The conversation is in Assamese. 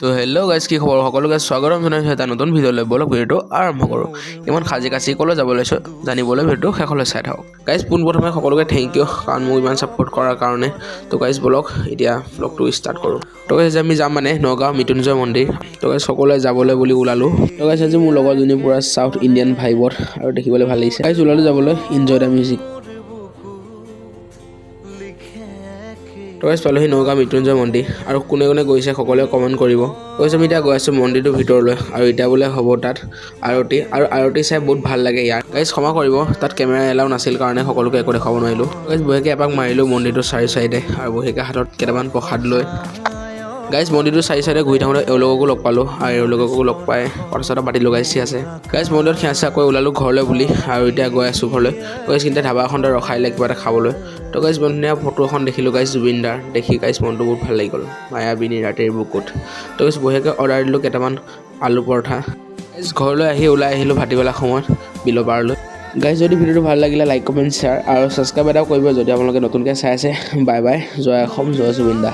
তো হেল্ল' গাইজ কি খবৰ সকলোকে স্বাগতম জনাইছোঁ এটা নতুন ভিডিঅ'লৈ বলক ভিডিঅ'টো আৰম্ভ কৰোঁ ইমান সাজি কাচি ক'লৈ যাব লৈছোঁ জানিবলৈ ভিডিঅ'টো শেষলৈ চাই থাকক গাইজ পোনপ্ৰথমে সকলোকে থেংক ইউ কাৰণ মোক ইমান ছাপোৰ্ট কৰাৰ কাৰণে তো গাইজ বলক এতিয়া ব্লগটো ষ্টাৰ্ট কৰোঁ তো গাইজ আমি যাম মানে নগাঁও মৃত্যুঞ্জয় মন্দিৰ তো গাইজ সকলোৱে যাবলৈ বুলি ওলালোঁ তো গাইজ আজি মোৰ লগৰজনী পূৰা চাউথ ইণ্ডিয়ান ভাইবত আৰু দেখিবলৈ ভাল লাগিছে গাইজ ওলালোঁ যাবলৈ এনজয় দ্য মিউজিক তো গাইজ পালোহি নগাঁও মৃত্যুঞ্জয় মন্দিৰ আৰু কোনে কোনে গৈছে সকলোৱে কমেণ্ট কৰিব কৈছে আমি এতিয়া গৈ আছোঁ মন্দিৰটোৰ ভিতৰলৈ আৰু এতিয়া বোলে হ'ব তাত আৰতি চাই বহুত ভাল লাগে ইয়াৰ গাইজ ক্ষমা কৰিব তাত কেমেৰা এলাও নাছিল কাৰণে সকলোকে একো দেখাব নোৱাৰিলোঁ গাইজ বহিকে এপাক মাৰিলোঁ মন্দিৰটোৰ চাৰি চাইডে আৰু বহিকে হাতত কেইটামান প্ৰসাদ লৈ গাইজ মন্দিৰটোৰ চাৰি চাইডে ঘূৰি থাকোঁতে এওঁলোককো লগ পালোঁ আৰু এওঁলোককো লগ পাই কথা চথা পাতি লগাই আছে গাইজ মন্দিৰত সেয়া কৈ ওলালোঁ ঘৰলৈ বুলি আৰু এতিয়া গৈ আছোঁ ঘৰলৈ গাইজ কিন্তু ধাবা এখনতে ৰখাই লাগে কিবা এটা খাবলৈ তো গাইজ বহুত ধুনীয়া ফটো এখন দেখিলোঁ গাইজ জুবিনদাৰ দেখি গাইজ মনটো বহুত ভাল লাগি গ'ল মায়াবিনী ৰাতিৰ বুকুত তো গাইজ বহিয়াকৈ অৰ্ডাৰ দিলোঁ কেইটামান আলু পৰঠা গাইজ ঘৰলৈ আহি ওলাই আহিলোঁ ভাটিবেলা সময়ত বিলৰ পাৰলৈ গাইজ যদি ভিডিঅ'টো ভাল লাগিলে লাইক কমেণ্ট শ্বেয়াৰ আৰু ছাবস্ক্ৰাইব এটাও কৰিব যদি আপোনালোকে নতুনকৈ চাই আছে বাই বাই জয় অসম জয় জুবিনদা